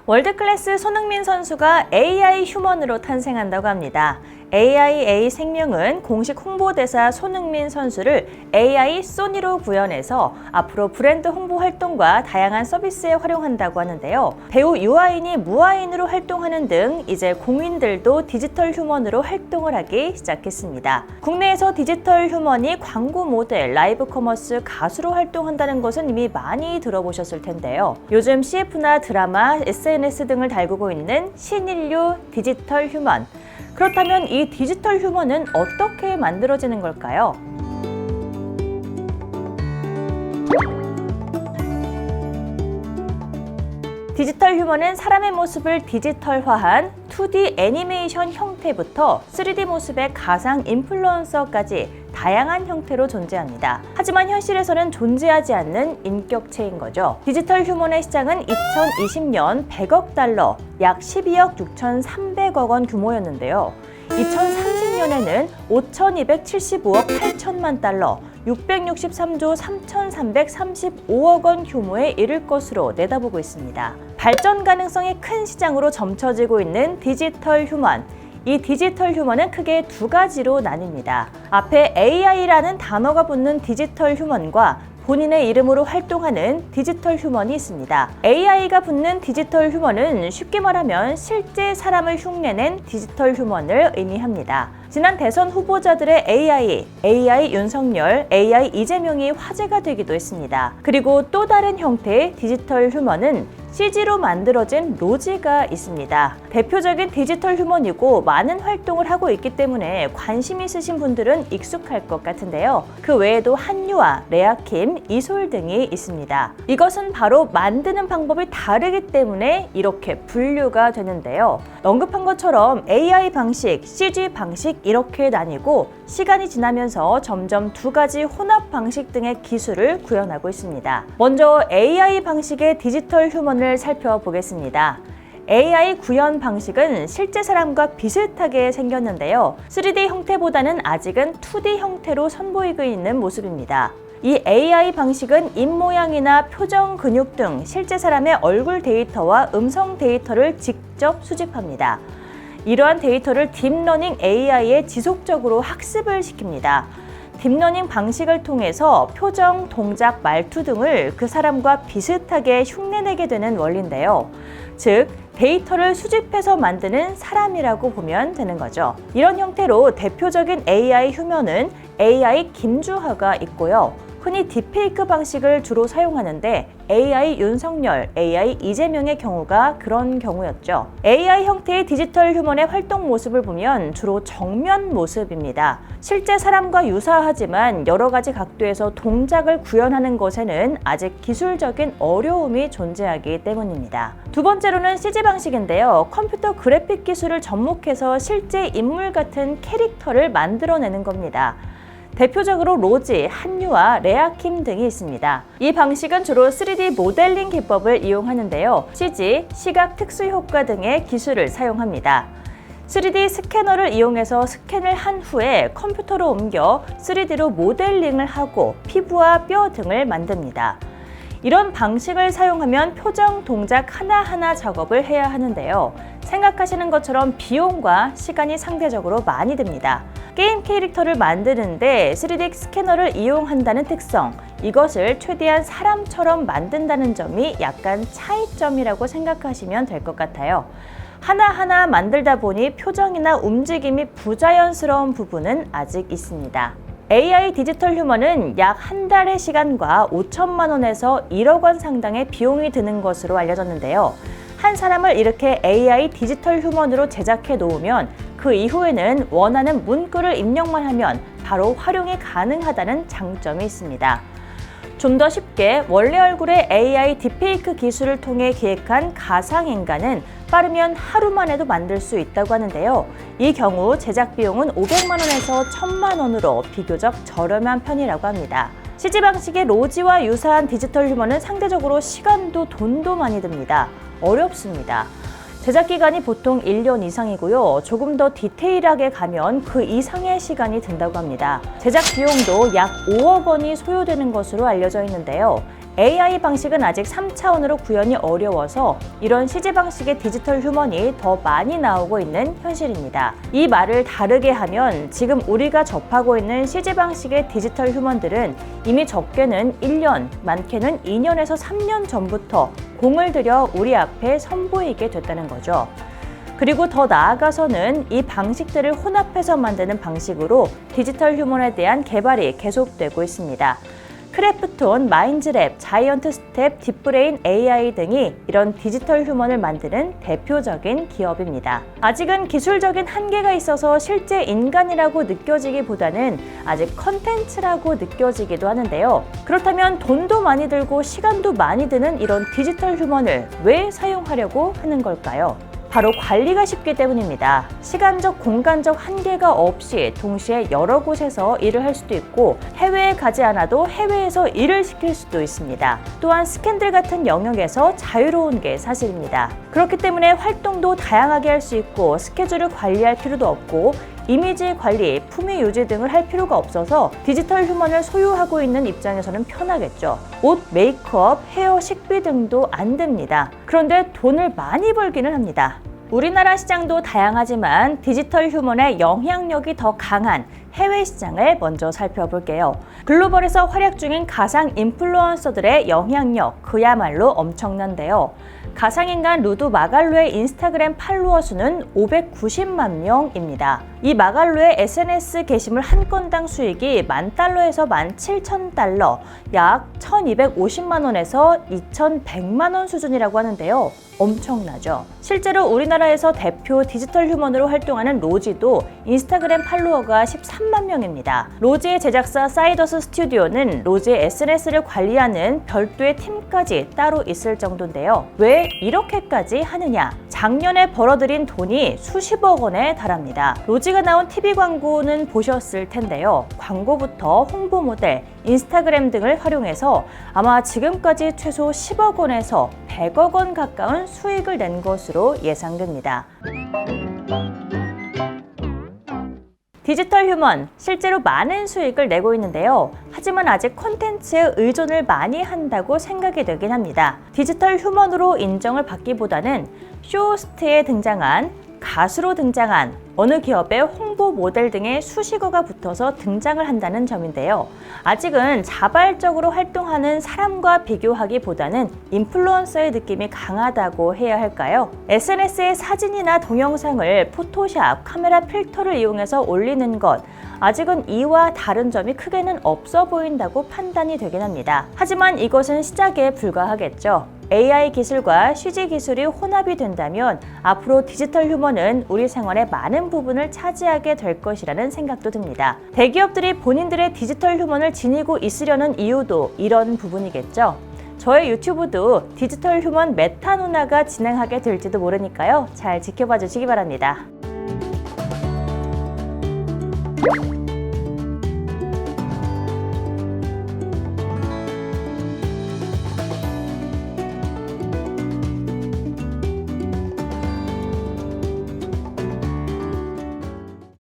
월드클래스 손흥민 선수가 AI 휴먼으로 탄생한다고 합니다. AIA 생명은 공식 홍보대사 손흥민 선수를 AI 소니로 구현해서 앞으로 브랜드 홍보 활동과 다양한 서비스에 활용한다고 하는데요. 배우 유아인이 무아인으로 활동하는 등 이제 공인들도 디지털 휴먼으로 활동을 하기 시작했습니다. 국내에서 디지털 휴먼이 광고 모델, 라이브 커머스, 가수로 활동한다는 것은 이미 많이 들어보셨을 텐데요. 요즘 CF나 드라마, SNS 등을 달구고 있는 신인류 디지털 휴먼. 그렇다면 이 디지털 휴먼은 어떻게 만들어지는 걸까요? 디지털 휴먼은 사람의 모습을 디지털화한 2D 애니메이션 형태부터 3D 모습의 가상 인플루언서까지 다양한 형태로 존재합니다. 하지만 현실에서는 존재하지 않는 인격체인 거죠. 디지털 휴먼의 시장은 2020년 100억 달러, 약 12억 6,300억 원 규모였는데요. 2030년에는 5,275억 8천만 달러, 663조 3,335억 원 규모에 이를 것으로 내다보고 있습니다. 발전 가능성이 큰 시장으로 점쳐지고 있는 디지털 휴먼. 이 디지털 휴먼은 크게 두 가지로 나뉩니다. 앞에 AI라는 단어가 붙는 디지털 휴먼과 본인의 이름으로 활동하는 디지털 휴먼이 있습니다. AI가 붙는 디지털 휴먼은 쉽게 말하면 실제 사람을 흉내낸 디지털 휴먼을 의미합니다. 지난 대선 후보자들의 AI 윤석열, AI 이재명이 화제가 되기도 했습니다. 그리고 또 다른 형태의 디지털 휴먼은 CG로 만들어진 로지가 있습니다. 대표적인 디지털 휴먼이고 많은 활동을 하고 있기 때문에 관심 있으신 분들은 익숙할 것 같은데요. 그 외에도 한유아, 레아킴, 이솔 등이 있습니다. 이것은 바로 만드는 방법이 다르기 때문에 이렇게 분류가 되는데요. 언급한 것처럼 AI 방식, CG 방식 이렇게 나뉘고 시간이 지나면서 점점 두 가지 혼합 방식 등의 기술을 구현하고 있습니다. 먼저 AI 방식의 디지털 휴먼을 살펴보겠습니다. AI 구현 방식은 실제 사람과 비슷하게 생겼는데요. 3D 형태보다는 아직은 2D 형태로 선보이고 있는 모습입니다. 이 AI 방식은 입모양이나 표정, 근육 등 실제 사람의 얼굴 데이터와 음성 데이터를 직접 수집합니다. 이러한 데이터를 딥러닝 AI에 지속적으로 학습을 시킵니다. 딥러닝 방식을 통해서 표정, 동작, 말투 등을 그 사람과 비슷하게 흉내내게 되는 원리인데요. 즉, 데이터를 수집해서 만드는 사람이라고 보면 되는 거죠. 이런 형태로 대표적인 AI 휴먼은 AI 김주하가 있고요. 흔히 딥페이크 방식을 주로 사용하는데 AI 윤석열, AI 이재명의 경우가 그런 경우였죠. AI 형태의 디지털 휴먼의 활동 모습을 보면 주로 정면 모습입니다. 실제 사람과 유사하지만 여러 가지 각도에서 동작을 구현하는 것에는 아직 기술적인 어려움이 존재하기 때문입니다. 두 번째로는 CG 방식인데요. 컴퓨터 그래픽 기술을 접목해서 실제 인물 같은 캐릭터를 만들어내는 겁니다. 대표적으로 로지, 한유아, 레아킴 등이 있습니다. 이 방식은 주로 3D 모델링 기법을 이용하는데요. CG, 시각 특수 효과 등의 기술을 사용합니다. 3D 스캐너를 이용해서 스캔을 한 후에 컴퓨터로 옮겨 3D로 모델링을 하고 피부와 뼈 등을 만듭니다. 이런 방식을 사용하면 표정, 동작 하나하나 작업을 해야 하는데요. 생각하시는 것처럼 비용과 시간이 상대적으로 많이 듭니다. 게임 캐릭터를 만드는데 3D 스캐너를 이용한다는 특성, 이것을 최대한 사람처럼 만든다는 점이 약간 차이점이라고 생각하시면 될 것 같아요. 하나하나 만들다 보니 표정이나 움직임이 부자연스러운 부분은 아직 있습니다. AI 디지털 휴먼은 약 한 달의 시간과 5천만 원에서 1억 원 상당의 비용이 드는 것으로 알려졌는데요. 한 사람을 이렇게 AI 디지털 휴먼으로 제작해 놓으면 그 이후에는 원하는 문구를 입력만 하면 바로 활용이 가능하다는 장점이 있습니다. 좀 더 쉽게 원래 얼굴의 AI 딥페이크 기술을 통해 기획한 가상인간은 빠르면 하루만 해도 만들 수 있다고 하는데요. 이 경우 제작 비용은 500만 원에서 1,000만 원으로 비교적 저렴한 편이라고 합니다. CG 방식의 로지와 유사한 디지털 휴먼은 상대적으로 시간도 돈도 많이 듭니다. 어렵습니다. 제작 기간이 보통 1년 이상이고요. 조금 더 디테일하게 가면 그 이상의 시간이 든다고 합니다. 제작 비용도 약 5억 원이 소요되는 것으로 알려져 있는데요. AI 방식은 아직 3차원으로 구현이 어려워서 이런 CG 방식의 디지털 휴먼이 더 많이 나오고 있는 현실입니다. 이 말을 다르게 하면 지금 우리가 접하고 있는 CG 방식의 디지털 휴먼들은 이미 적게는 1년, 많게는 2년에서 3년 전부터 공을 들여 우리 앞에 선보이게 됐다는 거죠. 그리고 더 나아가서는 이 방식들을 혼합해서 만드는 방식으로 디지털 휴먼에 대한 개발이 계속되고 있습니다. 크래프톤, 마인즈랩, 자이언트 스텝, 딥브레인 AI 등이 이런 디지털 휴먼을 만드는 대표적인 기업입니다. 아직은 기술적인 한계가 있어서 실제 인간이라고 느껴지기보다는 아직 컨텐츠라고 느껴지기도 하는데요. 그렇다면 돈도 많이 들고 시간도 많이 드는 이런 디지털 휴먼을 왜 사용하려고 하는 걸까요? 바로 관리가 쉽기 때문입니다. 시간적, 공간적 한계가 없이 동시에 여러 곳에서 일을 할 수도 있고 해외에 가지 않아도 해외에서 일을 시킬 수도 있습니다. 또한 스캔들 같은 영역에서 자유로운 게 사실입니다. 그렇기 때문에 활동도 다양하게 할 수 있고 스케줄을 관리할 필요도 없고 이미지 관리, 품위 유지 등을 할 필요가 없어서 디지털 휴먼을 소유하고 있는 입장에서는 편하겠죠. 옷, 메이크업, 헤어, 식비 등도 안 듭니다. 그런데 돈을 많이 벌기는 합니다. 우리나라 시장도 다양하지만 디지털 휴먼의 영향력이 더 강한 해외 시장을 먼저 살펴볼게요. 글로벌에서 활약 중인 가상 인플루언서들의 영향력 그야말로 엄청난데요. 가상인간 루드 마갈루의 인스타그램 팔로워 수는 590만 명입니다. 이 마갈루의 SNS 게시물 한 건당 수익이 $10,000에서 $17,000, 약 1,250만 원에서 2,100만 원 수준이라고 하는데요. 엄청나죠? 실제로 우리나라에서 대표 디지털 휴먼으로 활동하는 로지도 인스타그램 팔로워가 13만 명입니다. 로지의 제작사 사이더스 스튜디오는 로지의 SNS를 관리하는 별도의 팀까지 따로 있을 정도인데요. 왜 이렇게까지 하느냐? 작년에 벌어들인 돈이 수십억 원에 달합니다. 로지가 나온 TV 광고는 보셨을 텐데요. 광고부터 홍보 모델, 인스타그램 등을 활용해서 아마 지금까지 최소 10억 원에서 100억 원 가까운 수익을 낸 것으로 예상됩니다. 디지털 휴먼, 실제로 많은 수익을 내고 있는데요. 하지만 아직 콘텐츠에 의존을 많이 한다고 생각이 되긴 합니다. 디지털 휴먼으로 인정을 받기보다는 쇼호스트에 등장한, 가수로 등장한, 어느 기업의 홍보 모델 등의 수식어가 붙어서 등장을 한다는 점인데요. 아직은 자발적으로 활동하는 사람과 비교하기보다는 인플루언서의 느낌이 강하다고 해야 할까요? SNS에 사진이나 동영상을 포토샵, 카메라 필터를 이용해서 올리는 것, 아직은 이와 다른 점이 크게는 없어 보인다고 판단이 되긴 합니다. 하지만 이것은 시작에 불과하겠죠. AI 기술과 CG 기술이 혼합이 된다면 앞으로 디지털 휴먼은 우리 생활의 많은 부분을 차지하게 될 것이라는 생각도 듭니다. 대기업들이 본인들의 디지털 휴먼을 지니고 있으려는 이유도 이런 부분이겠죠. 저의 유튜브도 디지털 휴먼 메타 누나가 진행하게 될지도 모르니까요. 잘 지켜봐 주시기 바랍니다.